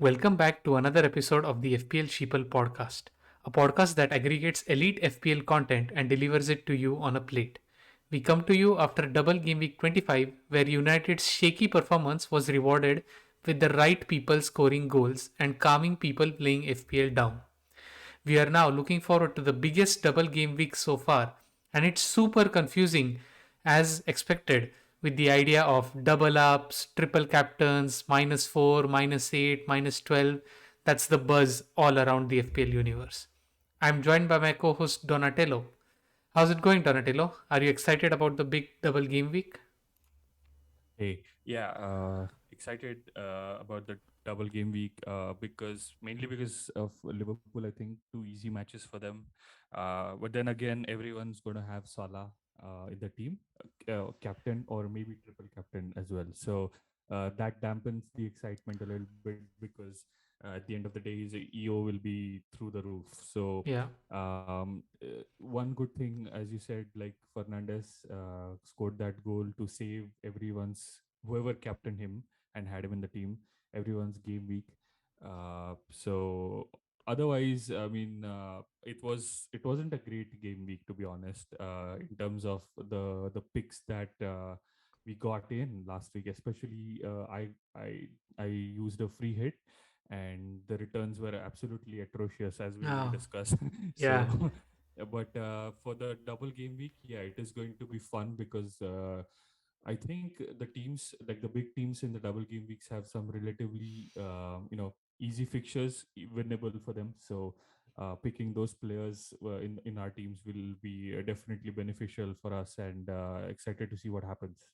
Welcome back to another episode of the FPL Sheeple podcast, a podcast that aggregates elite FPL content and delivers it to you on a plate. We come to you after double game week 25, where United's shaky performance was rewarded with the right people scoring goals and calming people playing FPL down. We are now looking forward to the biggest double game week so far, and it's super confusing as expected with the idea of double ups, triple captains, -4, -8, -12. That's the buzz all around the FPL universe. I'm joined by my co host Donatello. How's it going, Donatello? Are you excited about the big double game week? Hey, yeah, excited about the double game week because mainly because of Liverpool. I think two easy matches for them, but then again, everyone's going to have Salah in the team, captain or maybe triple captain as well. So that dampens the excitement a little bit because at the end of the day, his EO will be through the roof. So Yeah. one good thing, as you said, like Fernandez scored that goal to save everyone's whoever captained him and had him in the team, everyone's game week. So otherwise, I mean, it wasn't a great game week to be honest. In terms of the picks that we got in last week, especially I used a free hit and the returns were absolutely atrocious as we will Oh, discuss. yeah. So but for the double game week, yeah, it is going to be fun because I think the teams, like the big teams in the double game weeks, have some relatively easy fixtures winnable for them. So picking those players in our teams will be definitely beneficial for us, and excited to see what happens.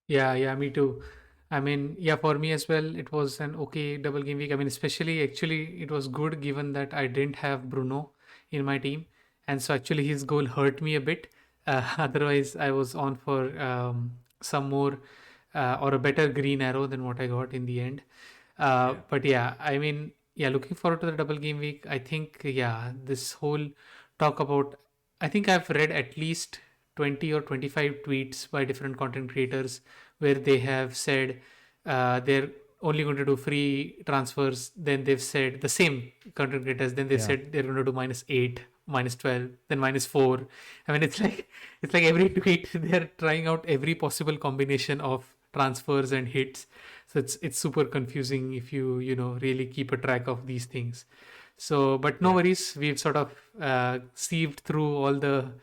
Yeah, me too. I mean, yeah, for me as well, it was an okay double game week. I mean, especially actually, it was good given that I didn't have Bruno in my team, and so actually his goal hurt me a bit. Otherwise, I was on for some more or a better green arrow than what I got in the end. Yeah. But yeah, I mean, yeah, looking forward to the double game week. I think, yeah, this whole talk about, I think I've read at least 20 or 25 tweets by different content creators where they have said they're only going to do free transfers. Then they've said the same content creators. Then they Yeah. said they're going to do -8, -12, then -4. I mean, it's like every tweet they're trying out every possible combination of transfers and hits. So it's super confusing if you really keep a track of these things. So, but no Yeah. worries, we've sort of sieved through all the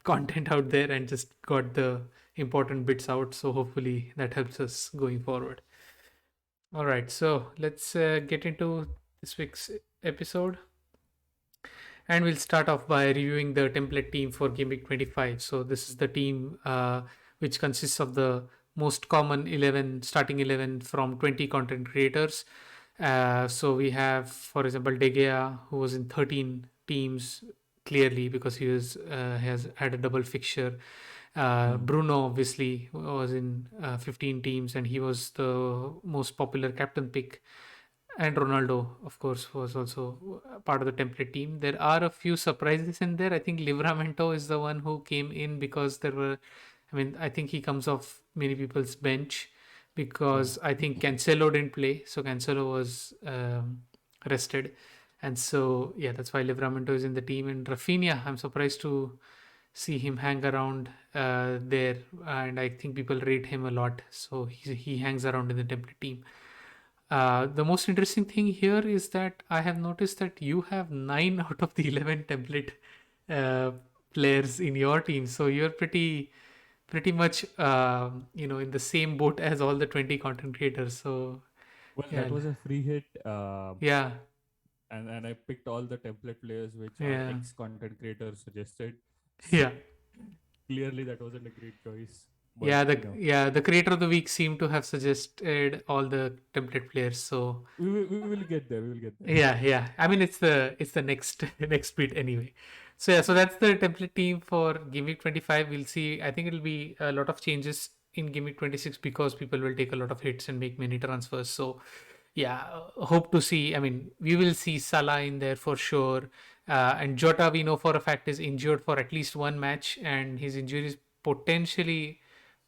content out there and just got the important bits out. So hopefully that helps us going forward. All right, so let's get into this week's episode. And we'll start off by reviewing the template team for Game Week 25. So this is the team which consists of the most common 11 starting 11 from 20 content creators. So we have, for example, De Gea, who was in 13 teams clearly because he was has had a double fixture. Mm. Bruno obviously was in 15 teams and he was the most popular captain pick, and Ronaldo, of course, was also part of the template team. There are a few surprises in there. I think Livramento is the one who came in because there were, I mean, I think he comes off many people's bench Yeah. because I think Cancelo didn't play. So Cancelo was rested. And so, yeah, that's why Livramento is in the team. And Rafinha, I'm surprised to see him hang around there. And I think people rate him a lot. So he hangs around in the template team. The most interesting thing here is that I have noticed that you have 9 out of the 11 template uh, players in your team. So you're pretty much in the same boat as all the 20 content creators. So Well, yeah, that was a free hit. yeah, And I picked all the template players which our yeah, ex content creators suggested. So yeah. clearly that wasn't a great choice, but Yeah, you know, the creator of the week seemed to have suggested all the template players. So we will get there. We will get there. yeah. I mean, it's the next next bit anyway. So yeah, so that's the template team for Gimmick 25. We'll see. I think it'll be a lot of changes in Gimmick 26 because people will take a lot of hits and make many transfers. So yeah, hope to see. I mean, we will see Salah in there for sure. And Jota, we know for a fact, is injured for at least one match, and his injury is potentially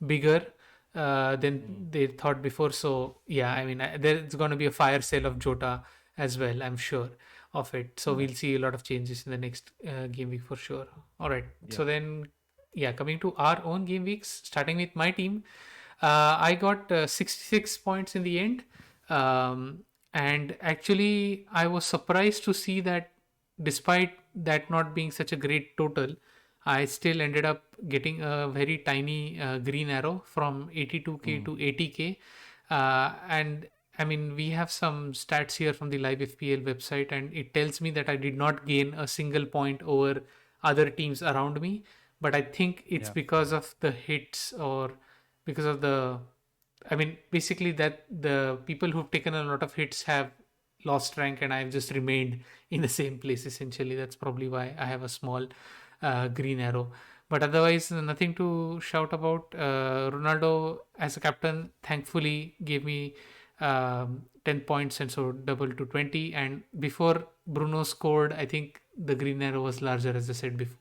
bigger. than Mm. they thought before. So yeah, I mean, there's going to be a fire sale of Jota as well, I'm sure of it. So Yeah. we'll see a lot of changes in the next game week for sure. All right. Yeah. So then, yeah, coming to our own game weeks, starting with my team, I got 66 points in the end. Um, and actually, I was surprised to see that despite that not being such a great total, I still ended up getting a very tiny green arrow from 82k Mm. to 80k. And I mean, we have some stats here from the live FPL website, and it tells me that I did not gain a single point over other teams around me. But I think it's Yeah. because of the hits, or because of the, I mean, basically that the people who've taken a lot of hits have lost rank, and I've just remained in the same place essentially. That's probably why I have a small green arrow. But otherwise, nothing to shout about. Ronaldo, as a captain, thankfully gave me 10 points, and so double to 20. And before Bruno scored, I think the green arrow was larger, as I said before.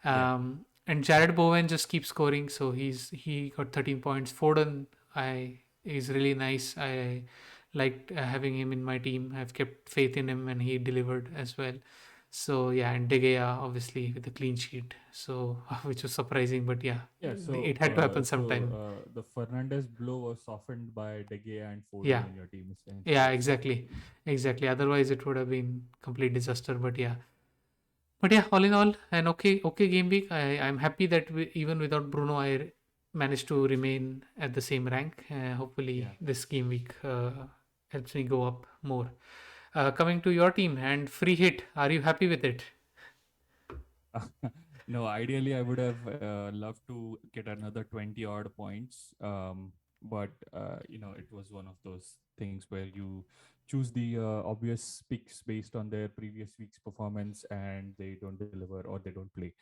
Yeah. And Jared Bowen just keeps scoring, so he got 13 points. Foden, I is really nice. I liked having him in my team. I've kept faith in him, and he delivered as well. So yeah, and De Gea obviously with the clean sheet. So which was surprising, but yeah, Yeah. it had to happen sometime. The Fernandez blow was softened by De Gea and Yeah, Foden in your team, yeah, essentially. So exactly, exactly. Otherwise, it would have been complete disaster. But yeah, all in all, an okay game week. I'm happy that even without Bruno, I managed to remain at the same rank. yeah. Hopefully, this game week helps me go up more. Coming to your team and free hit, are you happy with it? No, ideally, I would have loved to get another 20 odd points. But, it was one of those things where you choose the obvious picks based on their previous week's performance and they don't deliver or they don't play.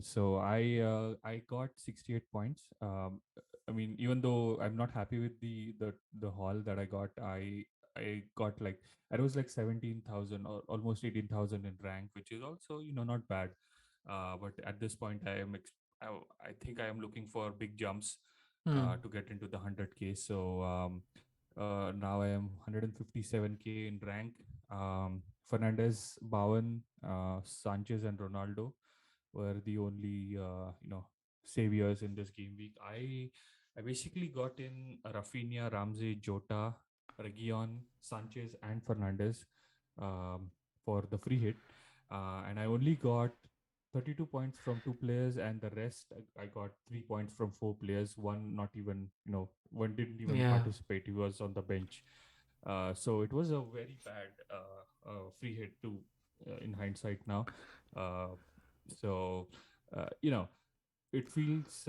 So I got 68 points. I mean, even though I'm not happy with the haul that I got like I was like 17,000 or almost 18,000 in rank, which is also not bad. But at this point, I think I am looking for big jumps Hmm. to get into the 100K. So now I am 157K in rank. Fernandez, Bowen, Sanchez, and Ronaldo were the only saviors in this game week. I basically got in Rafinha, Ramsey, Jota, Region, Sanchez, and Fernandez um, for the free hit, and I only got 32 points from two players, and the rest I got 3 points from four players. One didn't even Yeah. participate. He was on the bench. So it was a very bad free hit to in hindsight now. Uh, so uh, you know it feels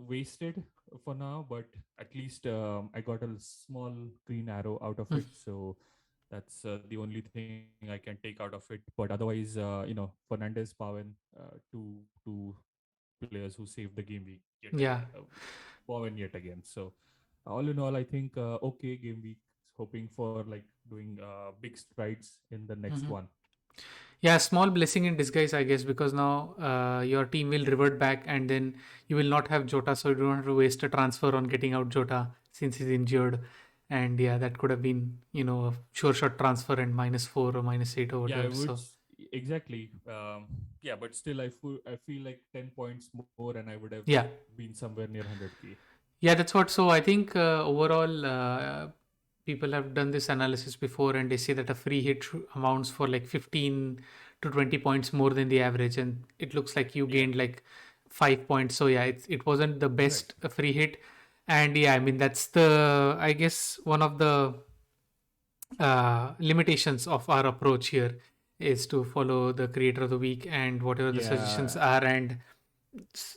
wasted for now, but at least I got a small green arrow out of it. So that's the only thing I can take out of it. But otherwise, Fernandez, Pavan, two players who saved the game week yet Yeah. again, Pavan yet again. So all in all, I think okay game week. Hoping for like doing big strides in the next Mhm. one. Yeah, small blessing in disguise, I guess, because now your team will revert back, and then you will not have Jota, so you don't have to waste a transfer on getting out Jota since he's injured. And yeah, that could have been, a sure shot transfer and -4 or -8 or Yeah, I whatever. would So exactly. Yeah, but still, I feel like 10 points more, and I would have yeah, been somewhere near 100K. yeah, that's what. So I think overall, people have done this analysis before, and they say that a free hit amounts for like 15 to 20 points more than the average, and it looks like you Yeah, gained like 5 points. So yeah, it wasn't the right. best free hit, and yeah, I mean that's the, I guess, one of the limitations of our approach here is to follow the creator of the week and whatever the suggestions Yeah, are, and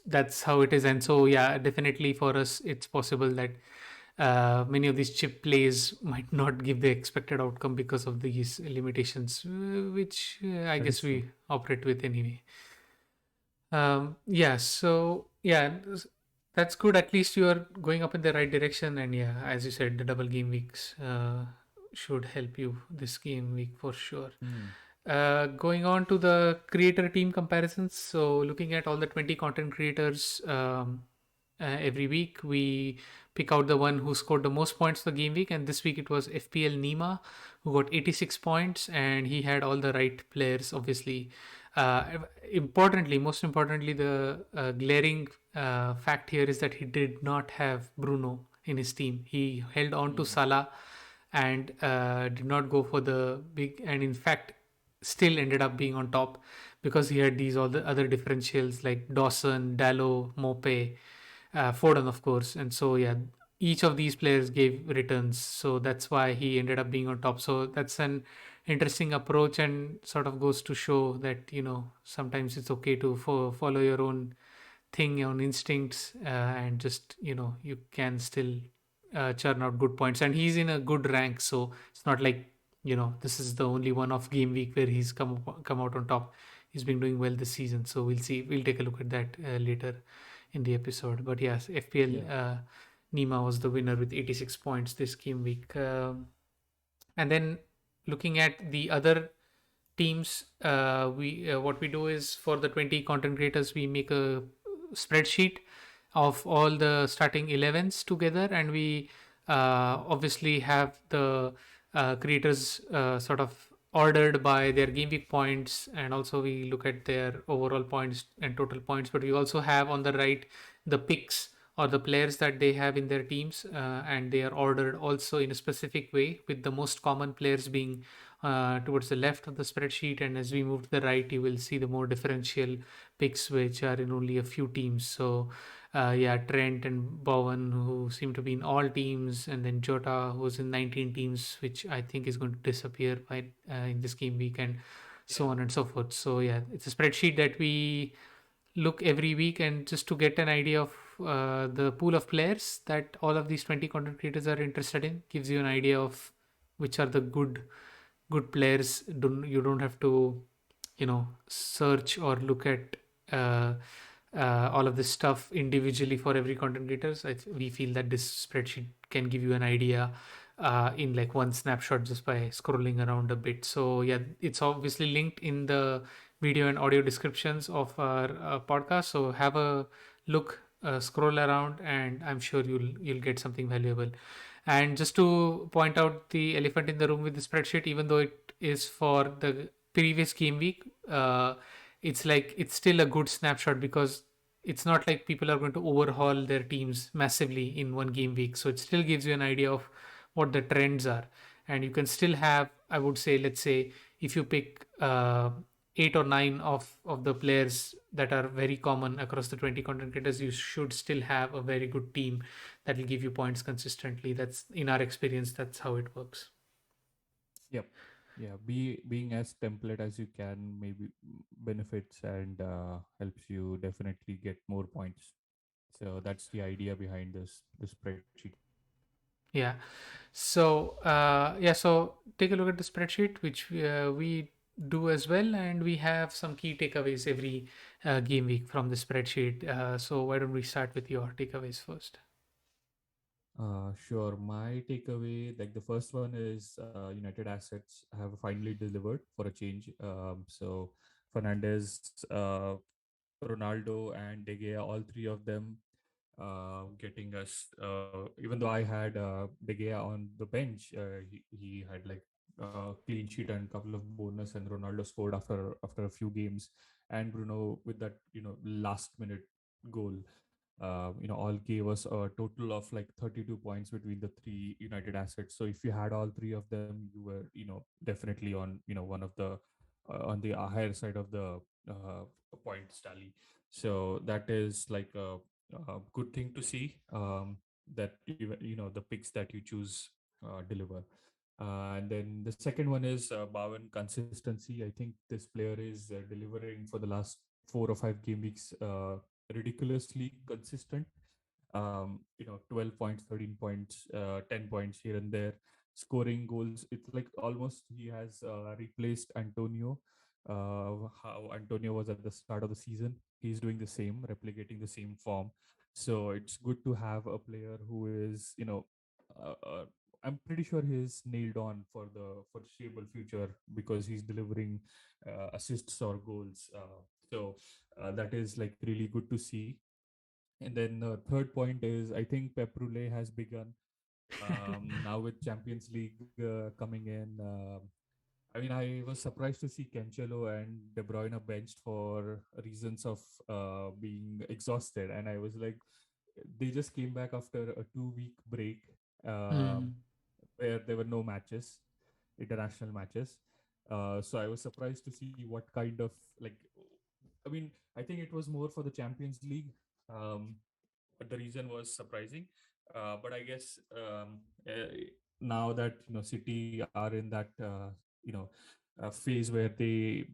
that's how it is. And so yeah, definitely for us it's possible that many of these chip plays might not give the expected outcome because of these limitations, which I that is guess true. we operate with anyway. Yeah, so yeah, that's good. At least you are going up in the right direction. And yeah, as you said, the double game weeks should help you this game week for sure. Hmm. Going on to the creator team comparisons. So looking at all the 20 content creators, Every week we pick out the one who scored the most points for the game week, and this week it was FPL Nima who got 86 points, and he had all the right players, obviously. Most importantly, the glaring fact here is that he did not have Bruno in his team. He held on to Mm. Salah and did not go for the big, and in fact still ended up being on top because he had these all the other differentials like Dawson, Dallo, Mope, Foden, of course. And so, yeah, each of these players gave returns. So that's why he ended up being on top. So that's an interesting approach and sort of goes to show that, sometimes it's okay to follow your own thing, your own instincts, and just, you can still churn out good points. And he's in a good rank. So it's not like, this is the only one off game week where he's come out on top. He's been doing well this season. So we'll see. We'll take a look at that later in the episode. But yes, FPL Yeah. Nima was the winner with 86 points this game week. And then looking at the other teams, we what we do is for the 20 content creators, we make a spreadsheet of all the starting 11s together, and we obviously have the creators sort of ordered by their game week points, and also we look at their overall points and total points. But we also have on the right the picks or the players that they have in their teams, and they are ordered also in a specific way, with the most common players being towards the left of the spreadsheet. And as we move to the right, you will see the more differential picks, which are in only a few teams. So, yeah, Trent and Bowen, who seem to be in all teams, and then Jota, who's in 19 teams, which I think is going to disappear by in this game week, and so Yeah. on and so forth. So, yeah, it's a spreadsheet that we look every week, and just to get an idea of the pool of players that all of these 20 content creators are interested in, gives you an idea of which are the good players. You don't have to search or look at all of this stuff individually for every content creators. We feel that this spreadsheet can give you an idea in like one snapshot just by scrolling around a bit. So yeah, it's obviously linked in the video and audio descriptions of our podcast. So have a look, scroll around, and I'm sure you'll get something valuable. And just to point out the elephant in the room with the spreadsheet, even though it is for the previous game week, it's still a good snapshot, because it's not like people are going to overhaul their teams massively in one game week. So it still gives you an idea of what the trends are. And you can still have, I would say, let's say, if you pick 8 or 9 of the players that are very common across the 20 content creators, you should still have a very good team that will give you points consistently. That's in our experience, that's how it works. Yep. Yeah. Being as template as you can maybe benefits and helps you definitely get more points. So that's the idea behind this spreadsheet. Yeah. So so take a look at the spreadsheet, which we do as well, and we have some key takeaways every game week from the spreadsheet. So why don't we start with your takeaways first? Sure. My takeaway, like the first one is United assets have finally delivered for a change. So Fernandez, Ronaldo, and De Gea, all three of them getting us. Even though I had De Gea on the bench, he had like clean sheet and couple of bonus, and Ronaldo scored after a few games, and Bruno with that last minute goal. All gave us a total of like 32 points between the three United assets. So if you had all three of them, you were definitely on one of the on the higher side of the points tally. So that is like a good thing to see, that even the picks that you choose deliver. And then the second one is Bowen consistency. I think this player is delivering for the last 4 or 5 game weeks, ridiculously consistent. 12 points, 13 points, 10 points here and there, scoring goals. It's like almost he has replaced Antonio. How Antonio was at the start of the season, he's doing the same, replicating the same form. So it's good to have a player who is, uh, uh, I'm pretty sure he's nailed on for the foreseeable future because he's delivering assists or goals. So that is like really good to see. And then third point is I think Pep Roulette has begun now with Champions League coming in. I mean, I was surprised to see Cancelo and De Bruyne benched for reasons of being exhausted, and I was like, they just came back after a 2 week break um, Mm. where there were no matches, international matches. So I was surprised to see what kind of like. I mean, I think it was more for the Champions League, um, but the reason was surprising. But I guess now that City are in that you know phase where they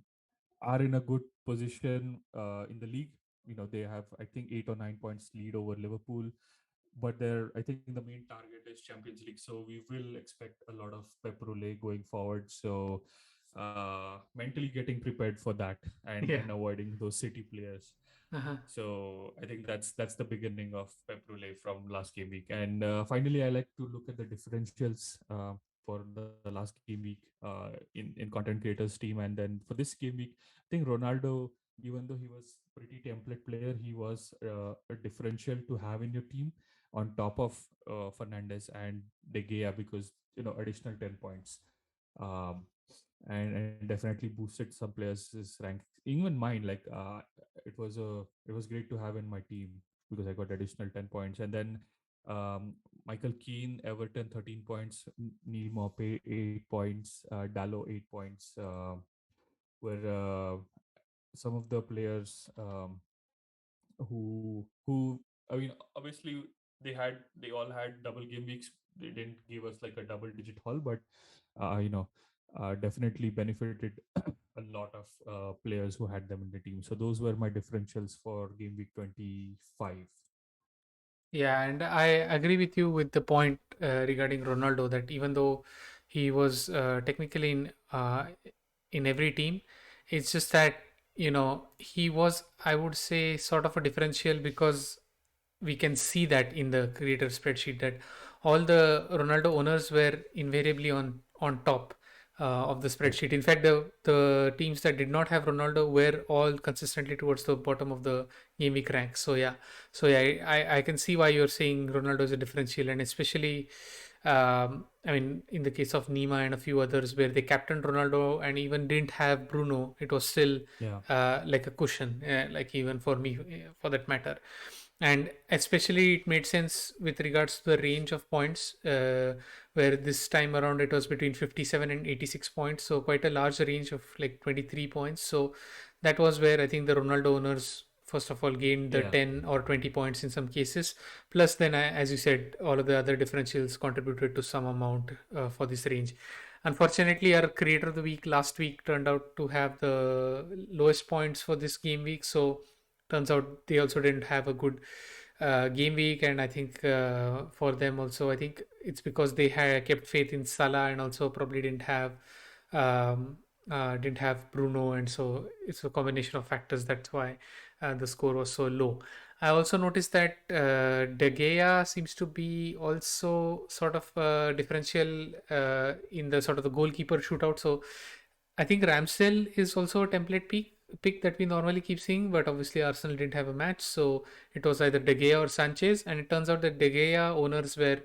are in a good position in the league. They have, I think, 8 or 9 points lead over Liverpool, but I think the main target is Champions League. So we will expect a lot of pep roulette going forward. So mentally getting prepared for that, Yeah. and avoiding those City players. Uh-huh. So I think that's the beginning of Pep Roulette from last game week. And finally, I like to look at the differentials for the last game week in content creators team. And then for this game week, I think Ronaldo, even though he was pretty template player, he was a differential to have in your team on top of Fernandez and De Gea, because additional 10 points. Um, and definitely boosted some players' rank, even mine. Like it was great to have in my team because I got additional 10 points. And then Michael Keane, Everton 13 points, Neil Maupay 8 points, Dallo 8 points. Were some of the players who I mean, obviously they all had double game weeks. They didn't give us like a double digit haul, but uh, you know definitely benefited a lot of players who had them in the team. So those were my differentials for game week 25. Yeah, and I agree with you with the point regarding Ronaldo that even though he was technically in every team, it's just that he was, I would say, sort of a differential because we can see that in the creator spreadsheet that all the Ronaldo owners were invariably on top of the Yep. spreadsheet. In fact, the teams that did not have Ronaldo were all consistently towards the bottom of the game week rank. So yeah, I can see why you're saying Ronaldo is a differential, and especially I mean, in the case of Nima and a few others where they captained Ronaldo and even didn't have Bruno, it was still Yeah. like a cushion, like even for me, for that matter. And especially it made sense with regards to the range of points, where this time around it was between 57 and 86 points, so quite a large range of like 23 points. So that was where I think the Ronaldo owners first of all gained the Yeah. 10 or 20 points in some cases, plus then as you said, all of the other differentials contributed to some amount for this range. Unfortunately, our creator of the week last week turned out to have the lowest points for this game week, so turns out they also didn't have a good game week. And I think for them also, I think it's because they had kept faith in Salah and also probably um, didn't have Bruno, and so it's a combination of factors. That's why the score was so low. I also noticed that De Gea seems to be also sort of differential in the sort of the goalkeeper shootout. So I think Ramsdale is also a template pick that we normally keep seeing, but obviously Arsenal didn't have a match, so it was either De Gea or Sanchez, and it turns out that De Gea owners were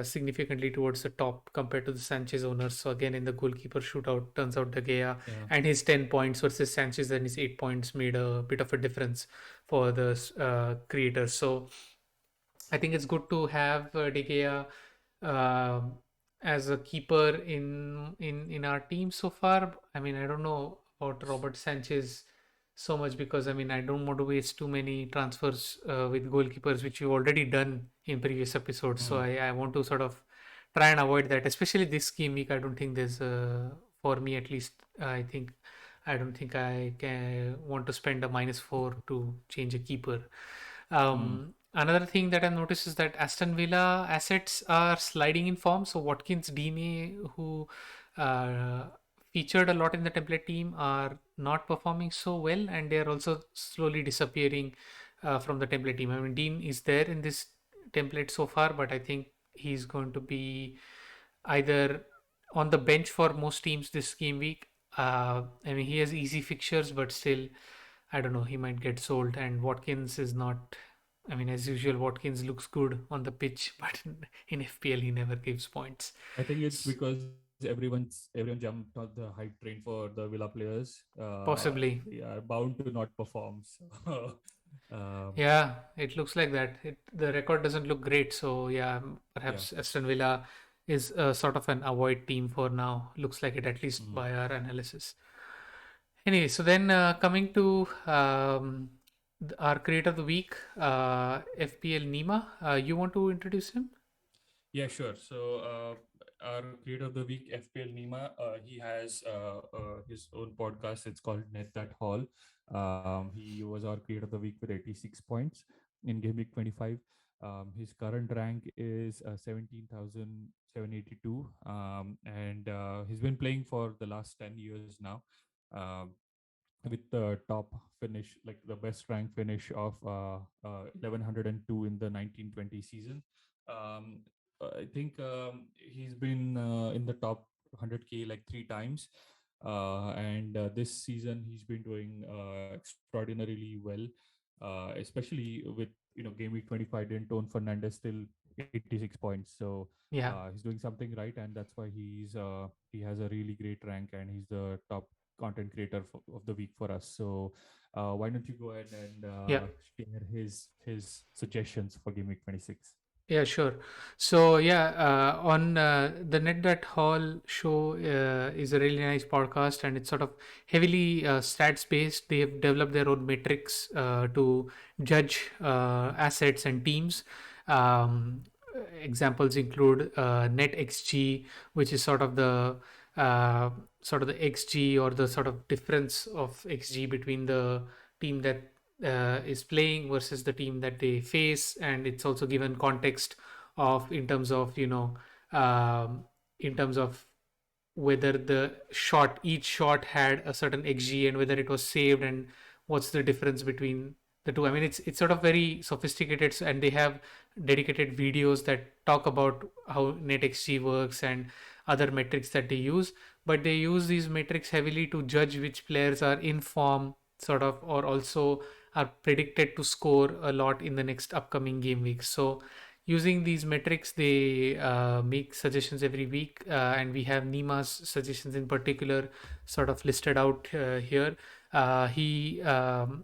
significantly towards the top compared to the Sanchez owners. So again, in the goalkeeper shootout, turns out De Gea Yeah. and his 10 points versus Sanchez and his 8 points made a bit of a difference for the creators. So I think it's good to have De Gea um as a keeper in our team so far. I mean, I don't know about Robert Sanchez so much because I mean I don't want to waste too many transfers with goalkeepers, which we've already done in previous episodes. So Mm. I want to sort of try and avoid that, especially this game week. I don't think there's for me at least. I don't think I can want to spend a -4 to change a keeper. Mm. Another thing that I've noticed is that Aston Villa assets are sliding in form. So Watkins, Deeney, who uh, featured a lot in the template team, are not performing so well, and they are also slowly disappearing from the template team. I mean, Dean is there in this template so far, but I think he's going to be either on the bench for most teams this game week. I mean, he has easy fixtures, but still, I don't know. He might get sold, and Watkins is not. I mean, as usual, Watkins looks good on the pitch, but in FPL he never gives points. I think it's because everyone jumped on the hype train for the Villa players. Possibly. They are bound to not perform. So, um, Yeah, it looks like that. The record doesn't look great, so yeah, yeah. perhaps Aston Villa is sort of an avoid team for now. Looks like it, at least Mhm. by our analysis. Anyway, so then coming to our creator of the week, FPL Nima. You want to introduce him? Yeah, sure. So, our creator of the week, FPL Nima, he has his own podcast. It's called Net That Hall. He was our creator of the week with 86 points in Game Week 25. His current rank is 17,782. And he's been playing for the last 10 years now. Um, with the top finish, like the best rank finish of 1102 in the 1920 season. Um, I think he's been in the top 100K like three times. And this season he's been doing extraordinarily well, especially with game week 25 didn't own Fernandez still 86 points. So Yeah. he's doing something right, and that's why he has a really great rank, and he's the top content creator of the week for us. So why don't you go ahead and Yeah. share his suggestions for game week 26? Yeah, sure. So yeah, on the Net That Hall show is a really nice podcast, and it's sort of heavily stats based. They have developed their own metrics to judge assets and teams. Examples include net XG, which is uh, sort of the XG or the sort of difference of XG between the team that is playing versus the team that they face, and it's also given context of in terms of um, in terms of whether the shot each shot had a certain xg and whether it was saved, and what's the difference between the two. I mean, it's sort of very sophisticated, and they have dedicated videos that talk about how net xg works and other metrics that they use. But they use these metrics heavily to judge which players are in form, sort of, or also are predicted to score a lot in the next upcoming game weeks. So using these metrics, they make suggestions every week, and we have Nima's suggestions in particular sort of listed out here. He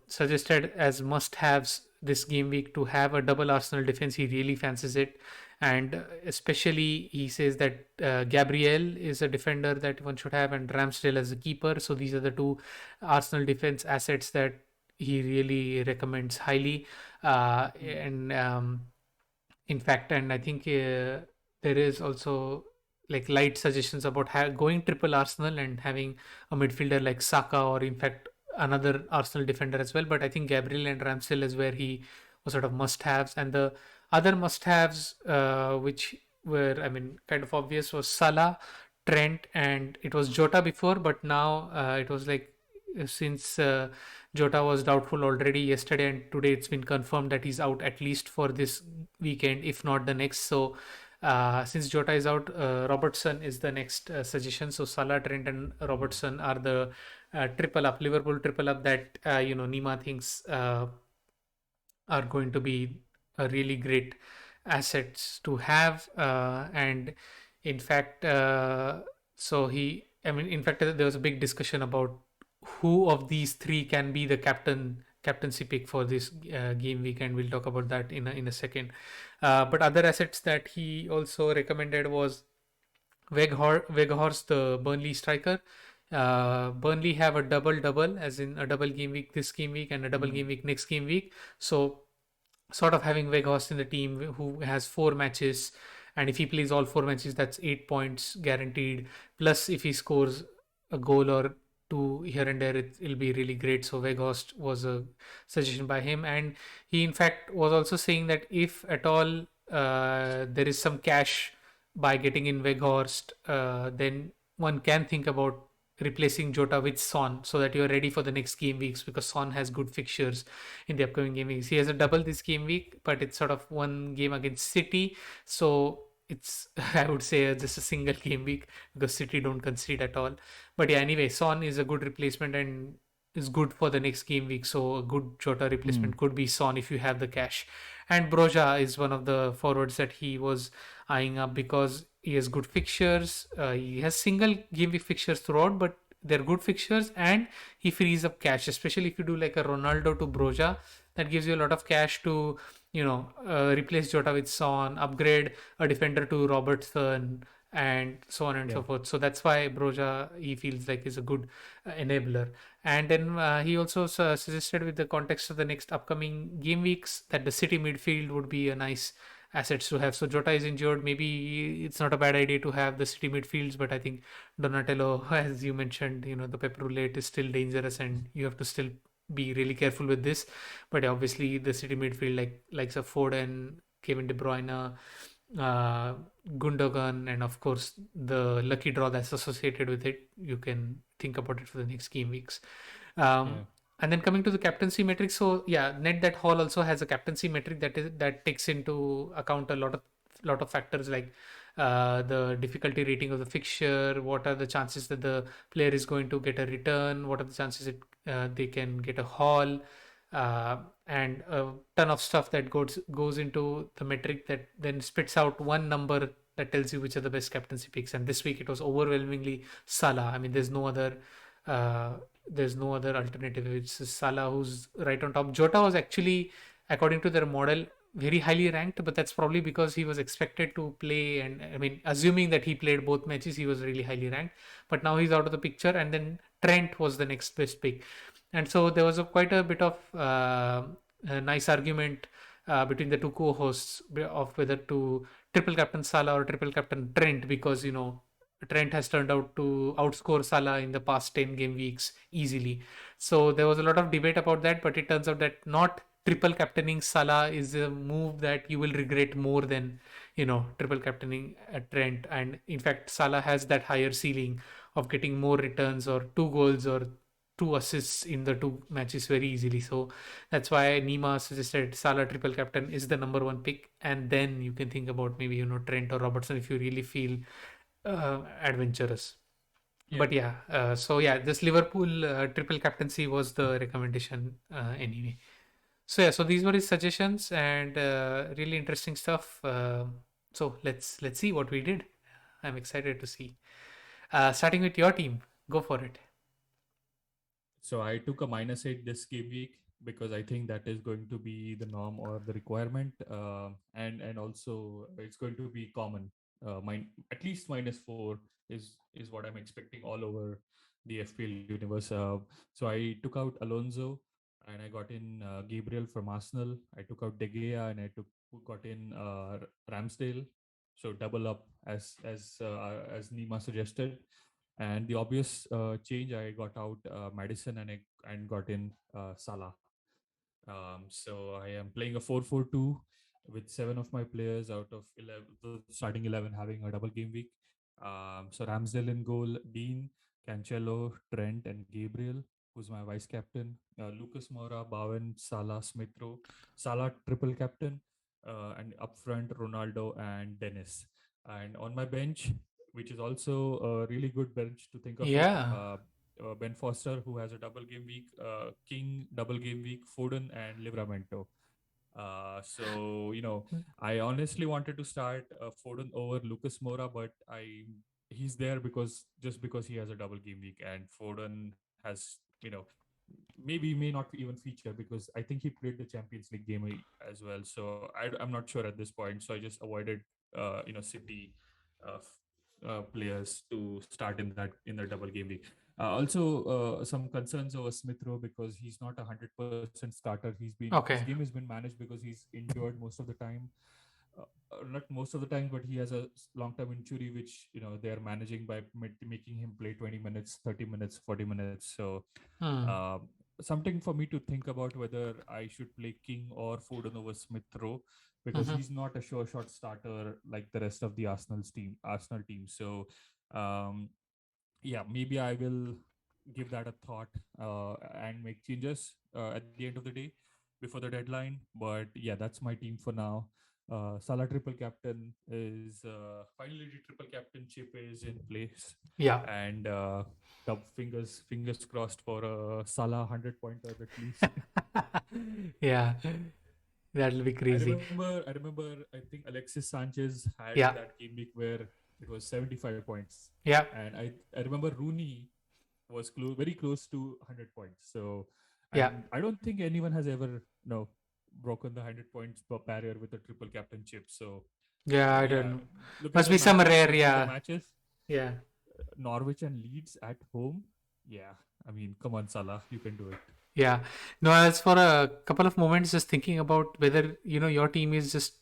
suggested as must-haves this game week to have a double Arsenal defense. He really fancies it, and especially he says that Gabriel is a defender that one should have, and Ramsdale as a keeper. So these are the two Arsenal defense assets that he really recommends highly. And In fact, and I think there is also like light suggestions about going triple Arsenal and having a midfielder like Saka, or in fact another Arsenal defender as well. But I think Gabriel and Ramsdale is where he was sort of must-haves, and the other must-haves, which were, I mean, kind of obvious, was Salah, Trent, and it was Jota before, but now it was like since Jota was doubtful already yesterday, and today it's been confirmed that he's out at least for this weekend, if not the next. So, since Jota is out, Robertson is the next suggestion. So, Salah, Trent, and Mhm. Robertson are the triple up, Liverpool triple up that Nima thinks are going to be a really great assets to have. And in fact, I mean, in fact, there was a big discussion about who of these three can be the captaincy pick for this game week, and we'll talk about that in a second. But other assets that he also recommended was Weghorst, the Burnley striker. Burnley have a double double, as in a double game week this game week and a double game Mhm. week next game week. So sort of having Weghorst in the team who has 4 matches, and if he plays all 4 matches, that's 8 points guaranteed. Plus, if he scores a goal or two here and there, it'll be really great. So Weghorst was a suggestion by him, and he in fact was also saying that if at all there is some cash by getting in Weghorst, then one can think about replacing Jota with Son so that you're ready for the next game weeks, because Son has good fixtures in the upcoming game weeks. He has a double this game week, but it's sort of one game against City. So it's, I would say, just a single game week because City don't concede at all. But yeah, anyway, Son is a good replacement, and is good for the next game week. So a good Jota Hmm. replacement could be Son if you have the cash. And Broja is one of the forwards that he was eyeing up because he has good fixtures. He has single game week fixtures throughout, but they're good fixtures, and he frees up cash, especially if you do like a Ronaldo to Broja. That gives you a lot of cash to, replace Jota with Son, upgrade a defender to Robertson, and so on and Yeah. so forth. So that's why Broja, he feels like, is a good enabler. And then he also suggested, with the context of the next upcoming game weeks, that the City midfield would be a nice assets to have. So Jota is injured. Maybe it's not a bad idea to have the City midfields, but I think Donatello, as you mentioned, the pep roulette is still dangerous, and you have to still be really careful with this. But obviously, the City midfield, likes of Ford and Kevin De Bruyne, uh, Gundogan, and of course the lucky draw that's associated with it. You can think about it for the next game weeks. Yeah. Um, and then coming to the captaincy metric, so yeah, net that Hall also has a captaincy metric that takes into account a lot of factors, like the difficulty rating of the fixture, what are the chances that the player is going to get a return, what are the chances they can get a haul, uh, and a ton of stuff that goes into the metric that then spits out one number that tells you which are the best captaincy picks. And this week it was overwhelmingly Salah. I mean, uh, there's no other alternative. It's Salah who's right on top. Jota was actually, according to their model, very highly ranked, but that's probably because he was expected to play. And I mean, assuming that he played both matches, he was really highly ranked. But now he's out of the picture, and then Trent was the next best pick. And so there was quite a bit of a nice argument between the two co-hosts of whether to triple captain Salah or triple captain Trent, because Trent has turned out to outscore Salah in the past 10 game weeks easily. So there was a lot of debate about that, but it turns out that not triple captaining Salah is a move that you will regret more than triple captaining Trent. And in fact, Salah has that higher ceiling of getting more returns or 2 goals or 2 assists in the 2 matches very easily. So that's why Nima suggested Salah triple captain is the number one pick, and then you can think about maybe Trent or Robertson if you really feel adventurous. Yeah. But yeah, so yeah, this Liverpool triple captaincy was the recommendation anyway. So yeah, so these were his suggestions, and really interesting stuff. So let's see what we did. I'm excited to see. Starting with your team, go for it. So I took a -8 this game week because I think that is going to be the norm or the requirement, and also it's going to be common. At least -4 is what I'm expecting all over the FPL universe. So I took out Alonso and I got in Gabriel from Arsenal. I took out De Gea and I got in Ramsdale. So double up as Nima suggested. And the obvious change, I got out Madison and got in Salah. So I am playing a 4-4-2 with 7 of my players out of 11, the starting 11 having a double game week. So Ramsdale in goal, Dean, Cancelo, Trent, and Gabriel, who's my vice captain. Lucas Moura, Bowen, Salah, Smithrow, Salah triple captain, and up front Ronaldo and Dennis. And on my bench, which is also a really good bench to think of it. Yeah. Ben Foster, who has a double game week, King double game week, Foden and Livramento. So I honestly wanted to start Foden over Lucas Moura, but he's there because he has a double game week, and Foden has maybe may not even feature because I think he played the Champions League game as well. So I'm not sure at this point. So I just avoided City players to start in the double game week. Also, some concerns over Smith Rowe because he's not 100% starter. His game Okay. has been managed because he's injured most of the time. Not most of the time, but he has a long-term injury, which they are managing by making him play 20 minutes, 30 minutes, 40 minutes. So, Hmm. uh, something for me to think about whether I should play King or Foden over Smith Rowe because Mm-hmm. he's not a sure shot starter like the rest of the Arsenal team. So, um, yeah, maybe I will give that a thought and make changes at the end of the day before the deadline. But yeah, that's my team for now. Salah triple captain is finally the triple captainship is in place, Yeah. and fingers crossed for a Salah 100 pointer at least. Yeah, that'll be crazy. I remember. I think Alexis Sanchez had Yeah. that game week where it was 75 points, Yeah. and I remember Rooney was very close to 100 points. So, Yeah. and I don't think anyone has ever broken the 100 points per barrier with a triple captainship. So, Yeah, I don't yeah, know. Must be some rare, looking at the yeah. matches, Yeah. Norwich and Leeds at home. Yeah, I mean, come on, Salah, you can do it. Yeah. No, as for a couple of moments, just thinking about whether, your team is just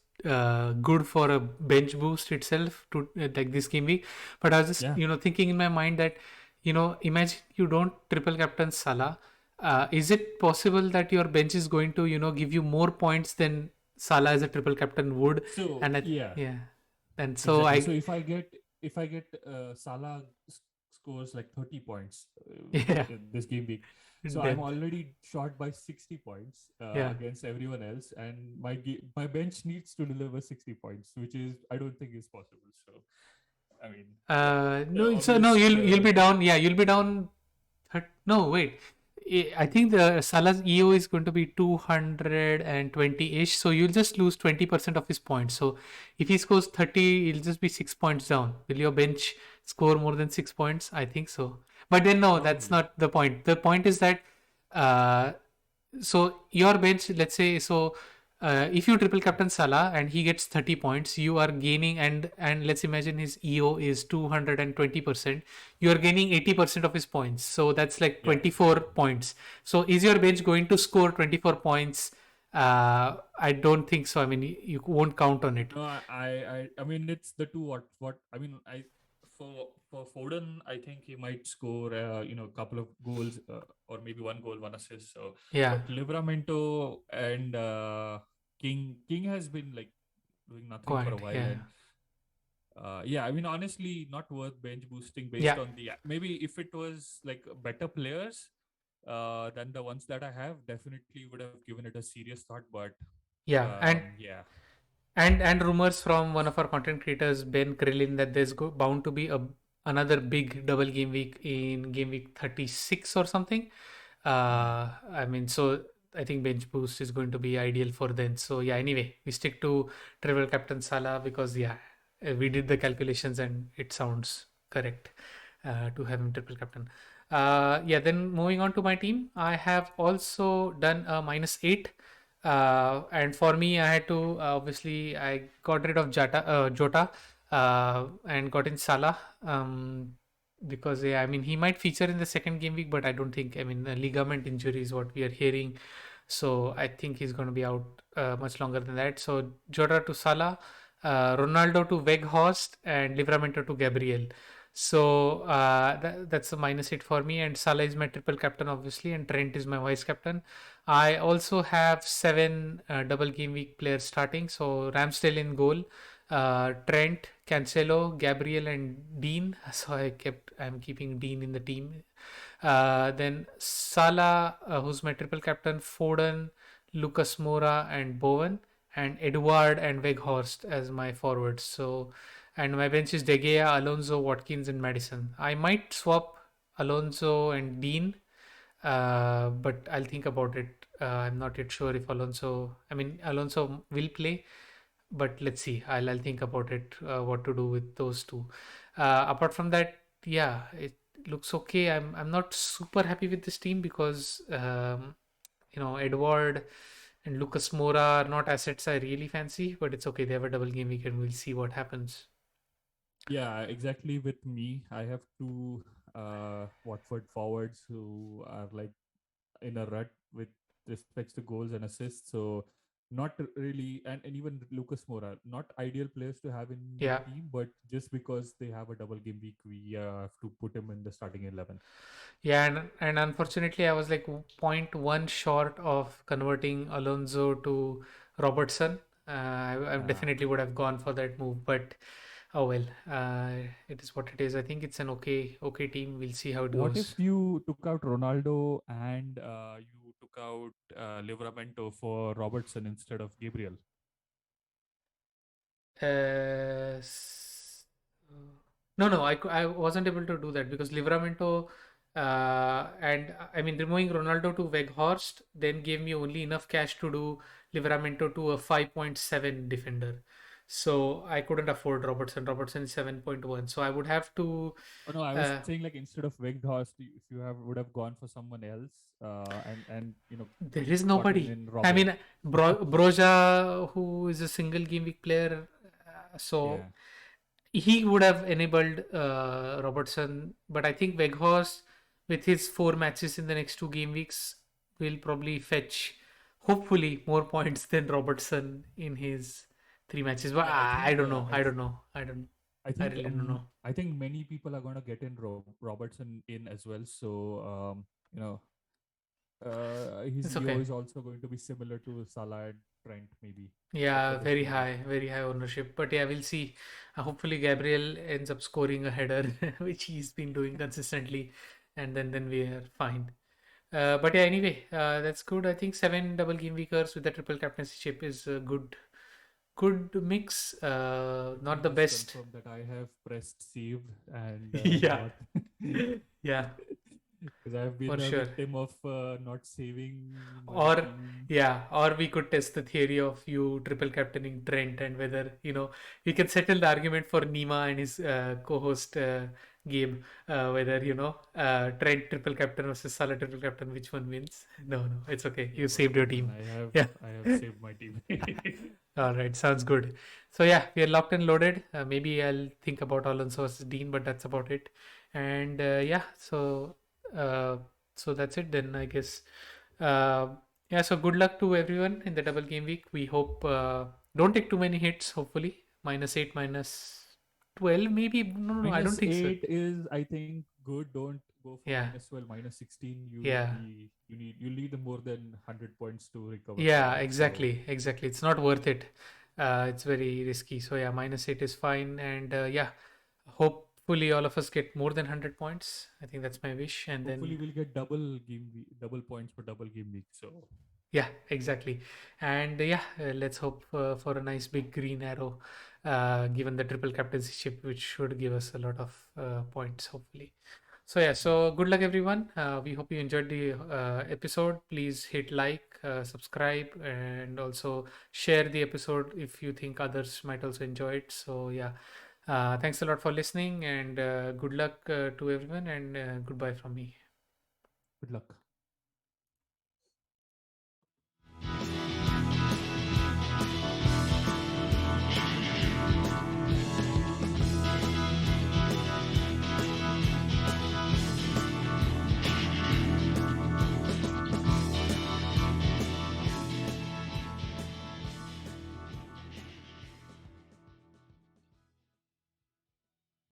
good for a bench boost itself to like this game week. But I was just, Yeah. thinking in my mind that, imagine you don't triple captain Salah. Is it possible that your bench is going to, give you more points than Salah as a triple captain would? So And yeah, yeah. And so exactly. I, So if I get Salah scores like 30 points yeah, in this game week, so I'm death. already short by 60 points Yeah. against everyone else, and my bench needs to deliver 60 points, which is I don't think is possible. So I mean, yeah, the No, so no, obvious. you'll be down. Yeah, you'll be down. No, wait. I think the Salah's EO is going to be 220 ish. So you'll just lose 20% of his points. So if he scores 30, he'll just be 6 points down. Will your bench score more than 6 points? I think so. But then no, that's Probably. not the point. The point is that uh, so your bench, let's say, so if you triple captain Salah and he gets 30 points, you are gaining, and let's imagine his EO is 220%. You are gaining 80% of his points. So that's like Yeah. 24 points. So is your bench going to score 24 points? I don't think so. I mean, you won't count on it. No, I mean it's the two. What I mean, I for Foden, I think he might score a couple of goals or maybe one goal, one assist. So, Yeah, but Livramento and King has been like doing nothing for a quite. while, Yeah, and yeah, I mean honestly, not worth bench boosting based yeah, on the maybe if it was like better players than the ones that I have, definitely would have given it a serious thought. But yeah. And yeah. and rumors from one of our content creators, Ben Krillin, that there's bound to be another big double game week in game week 36 or something. Mhm. I mean, so I think bench boost is going to be ideal for then. So yeah, anyway, we stick to triple captain Salah because yeah, we did the calculations and it sounds correct to have him triple captain. Yeah, then moving on to my team, I have also done a -8. And for me, I had to obviously I got rid of Jota and got in Salah because yeah, I mean he might feature in the second game week, but I don't think. I mean, a ligament injury is what we are hearing, so I think he's going to be out much longer than that. So Jota to Salah, Ronaldo to Weghorst, and Livramento to Gabriel. So that's a -8 for me, and Salah is my triple captain obviously, and Trent is my vice captain. I also have seven double game week players starting. So Ramsdale in goal, Trent, Cancelo, Gabriel, and Dean. So I'm keeping Dean in the team. Then Salah, who's my triple captain, Foden, Lucas Moura, and Bowen, and Edward and Weghorst as my forwards. So, and my bench is De Gea, Alonso, Watkins, and Madison. I might swap Alonso and Dean, but I'll think about it. I'm not yet sure if Alonso. I mean, Alonso will play, but let's see. I'll think about it. What to do with those two. Apart from that, yeah, it looks okay. I'm not super happy with this team because Edward and Lucas Moura are not assets I really fancy, but it's okay. They have a double game week, and we'll see what happens. Yeah, exactly. With me, I have two Watford forwards who are like in a rut with respects to goals and assists. So not really, and even Lucas Moura, not ideal players to have in the Yeah. team, but just because they have a double game week, we have to put him in the starting 11. Yeah, and unfortunately, I was like point one short of converting Alonso to Robertson. I Uh, definitely would have gone for that move, but oh well. It is what it is. I think it's an okay team. We'll see how it what goes. if you took out Ronaldo and you took out Livramento for Robertson instead of Gabriel? No, no, I wasn't able to do that because Livramento and I mean removing Ronaldo to Weghorst then gave me only enough cash to do Livramento to a 5.7 defender. So I couldn't afford Robertson. Robertson is 7.1. So I would have to Oh no, I was uh, saying like instead of Weghorst, if you have would have gone for someone else, and there is gotten nobody. in I Robert. mean, Broja, who is a single game week player, so Yeah. he would have enabled Robertson. But I think Weghorst, with his 4 matches in the next 2 game weeks, will probably fetch, hopefully, more points than Robertson in his 3 matches. But Yeah, I I think don't know. I don't know. I don't. I really don't know. I think many people are going to get in Robertson in as well. So you know, his It's EO okay. is also going to be similar to Salah and Trent maybe for Yeah, this game week. very high ownership. But yeah, we'll see. Hopefully, Gabriel ends up scoring a header, which he's been doing consistently, and then we are fine. But yeah, anyway, that's good. I think 7 double game weekers with the triple captaincy chip is a good mix. Let Not me the just best. confirm that I have pressed save and Yeah, not yeah, because I've been for a sure. victim of not saving my Or team. yeah, or we could test the theory of you triple captaining Trent and whether we can settle the argument for Nima and his co-host Gabe, whether Trent triple captain versus Salah triple captain, which one wins. No, no, it's okay, Yeah, you saved your whatever, man. team. Yeah. I have saved my team. All right, sounds good. So yeah, we are locked and loaded. Maybe I'll think about Alonso versus Dean, but that's about it. And yeah, uh, so that's it then, I guess. Uh, yeah, so good luck to everyone in the double game week. We hope don't take too many hits. Hopefully, -8, -12, maybe. No, no, I don't Minus think so. 8 is, I think, good. Don't go for Yeah, -12, -16. yeah. You need more than 100 points to recover from Yeah, that. So exactly, exactly. It's not worth it. It's very risky. So yeah, -8 is fine, and yeah, hopefully all of us get more than 100 points. I think that's my wish, and hopefully then we'll get double points for double game week. So yeah, exactly. And yeah, let's hope for a nice big green arrow, given the triple captaincy ship, which should give us a lot of points, hopefully. So yeah, yeah, so good luck everyone. We hope you enjoyed the episode. Please hit like, subscribe, and also share the episode if you think others might also enjoy it. So yeah, thanks a lot for listening, and good luck to everyone, and goodbye from me. good luck.